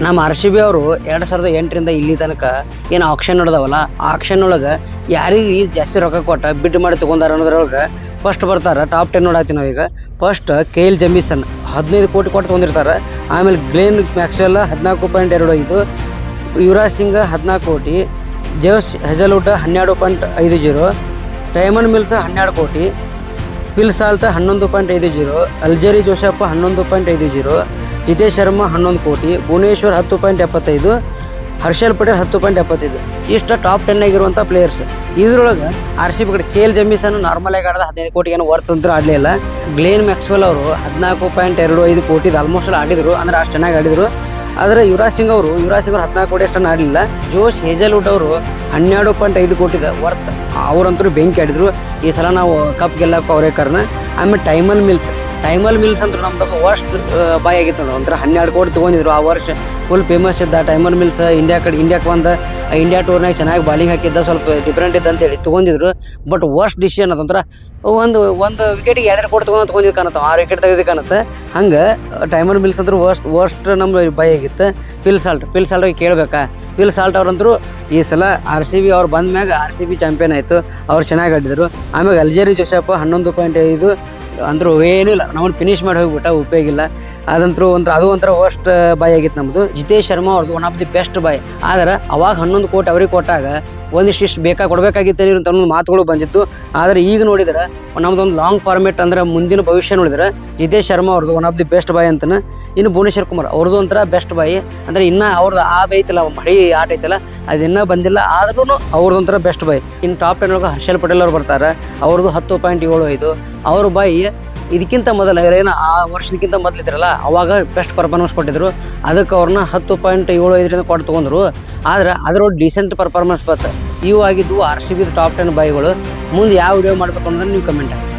ನಮ್ಮ RCB ಅವರು 2008ರಿಂದ ಇಲ್ಲಿ ತನಕ ಏನು ಆಕ್ಷನ್ ನಡೆದವಲ್ಲ, ಆಕ್ಷನ್ ಒಳಗೆ ಯಾರಿಗೆ ಜಾಸ್ತಿ ರೊಕ್ಕ ಕೊಟ್ಟ ಬಿಡ್ ಮಾಡಿ ತೊಗೊಂಡಾರ ಅನ್ನೋದ್ರೊಳಗೆ ಫಸ್ಟ್ ಬರ್ತಾರೆ. ಟಾಪ್ 10 ನೋಡಾಕ್ತೀವಿ ನಾವೀಗ. ಫಸ್ಟ್ KL ಜಮೀಸನ್ 15 ಕೋಟಿ ಕೊಟ್ಟು ತೊಗೊಂಡಿರ್ತಾರೆ. ಆಮೇಲೆ ಗ್ಲೇನ್ ಮ್ಯಾಕ್ಸ್ವೆಲ್ 14.25, ಯುವರಾಜ್ ಸಿಂಗ್ 14 ಕೋಟಿ, ಜೇಮ್ಸ್ ಹೆಜಲ್ವುಡ್ 12.50, ಡೈಮಂಡ್ ಮಿಲ್ಸ್ 12 ಕೋಟಿ, Phil Salt 11.50, Alzarri Joseph 11.50, Jitesh Sharma 11 ಕೋಟಿ, ಭುವನೇಶ್ವರ್ 10.75, ಹರ್ಷಲ್ ಪಟೇಲ್ 10.75. ಇಷ್ಟು ಟಾಪ್ 10 ಆಗಿರುವಂಥ ಪ್ಲೇಯರ್ಸ್. ಇದ್ರೊಳಗೆ RCB ಕಡೆ KL ಜಮೀಸನ್ ನಾರ್ಮಲ್ ಆಗಿ ಆಡಿದ 15 ಕೋಟಿ ಏನು ವರ್ತ್ ಅಂತ ಆಡಲಿಲ್ಲ. ಗ್ಲೇನ್ ಮ್ಯಾಕ್ಸ್ವೆಲ್ ಅವರು 14.25 ಕೋಟಿ ಆಲ್ಮೋಸ್ಟ್ ಆಡಿದರು, ಅಂದ್ರೆ ಅಷ್ಟು ಚೆನ್ನಾಗಿ ಆಡಿದರು. ಆದರೆ ಯುವರಾಜ್ ಸಿಂಗ್ ಅವರು 14 ಕೋಟಿ ಅಷ್ಟನ್ನು ಆಡಲಿಲ್ಲ. ಜೋಶ್ ಹೇಜಲ್ವುಡ್ ಅವರು 12.5 ಕೋಟಿದ ವರ್ತ್, ಅವರಂತೂ ಬೆಂಕಿ ಆಡಿದರು. ಈ ಸಲ ನಾವು ಕಪ್ ಗೆಲ್ಲಕ್ಕೆ ಅವರೇ ಕಾರಣ. ಆಮೇಲೆ ಟೈಮಲ್ ಮಿಲ್ಸ್ ಅಂತ ನಮ್ದು ವರ್ಸ್ಟ್ ಬಾಯ್ ಆಗಿತ್ತು ನೋಡಿ. ಒಂಥರ 12 ಕೋಟಿ ತೊಗೊಂಡಿದ್ರು. ಆ ವರ್ಷ ಫುಲ್ ಫೇಮಸ್ ಇದ್ದ ಟೈಮಲ್ ಮಿಲ್ಸ್. ಇಂಡಿಯಾಕ್ಕೆ ಬಂದ ಇಂಡಿಯಾ ಟೂರ್ನಾಗ ಚೆನ್ನಾಗಿ ಬಾಲಿಂಗ್ ಹಾಕಿದ್ದ, ಸ್ವಲ್ಪ ಡಿಫ್ರೆಂಟ್ ಇದ್ದ ಅಂತೇಳಿ ತೊಗೊಂಡಿದ್ರು. ಬಟ್ ವರ್ಸ್ಟ್ ಡಿಸಿಷನ್ ಅದಂದ್ರೆ ಒಂದು ವಿಕೆಟಿಗೆ 2 ಕೋಟಿ ತೊಗೊಂಡಿದ್ದು ಕಾಣುತ್ತೆ, 6 ವಿಕೆಟ್ ತೆಗೆದು ಕಾಣುತ್ತೆ. ಹಂಗೆ ಟೈಮಲ್ ಮಿಲ್ಸ್ ಅಂದ್ರೆ ವರ್ಸ್ಟ್ ನಮ್ಮ ಬಾಯ್ ಆಗಿತ್ತು. ಫಿಲ್ ಸಾಲ್ಟ್ ಕೇಳಬೇಕಾ? ಫಿಲ್ ಸಾಲ್ಟ್ ಅವ್ರಂತರೂ ಈ ಸಲ RCB ಅವ್ರು ಬಂದ ಮ್ಯಾಗ RCB ಚಾಂಪಿಯನ್ ಆಯಿತು. ಅವ್ರು ಚೆನ್ನಾಗಿ ಆಡಿದರು. ಆಮೇಲೆ ಅಲ್ಜೇರಿ ಜೋಸೆಫ್ 11.5 ಅಂದರೂ ಏನೂ ಇಲ್ಲ, ನಾವು ಫಿನಿಶ್ ಮಾಡಿ ಹೋಗ್ಬಿಟ್ಟ, ಉಪಯೋಗಿಲ್ಲ. ಅದಂತರೂ ಅದು ಒಂಥರ ವರ್ಸ್ಟ್ ಬಾಯ್ ಆಗಿತ್ತು ನಮ್ಮದು. ಜಿತೇಶ್ ಶರ್ಮಾ ಅವ್ರದ್ದು one of the best boy. ಆದರೆ ಅವಾಗ 11 ಕೋಟಿ ಅವ್ರಿಗೆ ಕೊಟ್ಟಾಗ ಒಂದಿಷ್ಟು ಕೊಡಬೇಕಾಗಿತ್ತು ಅಂತ ಒಂದು ಮಾತುಗಳು ಬಂದಿತ್ತು. ಆದರೆ ಈಗ ನೋಡಿದ್ರೆ ನಮ್ದೊಂದು ಲಾಂಗ್ ಫಾರ್ಮೇಟ್ ಅಂದ್ರೆ ಮುಂದಿನ ಭವಿಷ್ಯ ನೋಡಿದ್ರೆ ಜಿತೇಶ್ ಶರ್ಮಾ ಅವ್ರದ್ದು one of the best boy ಅಂತಾನೆ. ಇನ್ನು ಭುವನೇಶ್ವರ್ ಕುಮಾರ್ ಅವ್ರದ್ದು ಒಂಥರ ಬೆಸ್ಟ್ ಬಾಯ್. ಅಂದರೆ ಇನ್ನೂ ಅವ್ರದ್ದು ಅದೈತಲ್ಲ, ಮಳಿ ಆಟ ಐತಲ್ಲ, ಅದು ಇನ್ನೂ ಬಂದಿಲ್ಲ, ಆದ್ರೂ ಅವ್ರದ್ದು ಒಂಥರ ಬೆಸ್ಟ್ ಬಾಯ್. ಇನ್ನು ಟಾಪ್ 10 ಒಳಗೆ ಹರ್ಷಲ್ ಪಟೇಲ್ ಅವ್ರು ಬರ್ತಾರೆ. ಅವ್ರದ್ದು 10.75. ಅವ್ರ ಬಾಯಿ ಇದಕ್ಕಿಂತ ಮೊದಲು ಏನೋ ಆ ವರ್ಷದಕ್ಕಿಂತ ಮೊದಲಿದ್ರಲ್ಲ, ಅವಾಗ ಬೆಸ್ಟ್ ಪರ್ಫಾರ್ಮೆನ್ಸ್ ಕೊಟ್ಟಿದ್ರು. ಅದಕ್ಕೆ ಅವ್ರನ್ನ 10.75 ಕೊಟ್ಟು ತೊಗೊಂಡ್ರು. ಆದ್ರೆ ಅದರೊಳಗೆ ಡೀಸೆಂಟ್ ಪರ್ಫಾರ್ಮೆನ್ಸ್ ಬಂತು. ಇವು ಆಗಿದ್ದು RCB ಟಾಪ್ 10 ಬಾಯ್ಗಳು. ಮುಂದೆ ಯಾವ ವಿಡಿಯೋ ಮಾಡಬೇಕು ಅನ್ನೋದನ್ನು ನೀವು ಕಮೆಂಟ್ ಹಾಕಿ.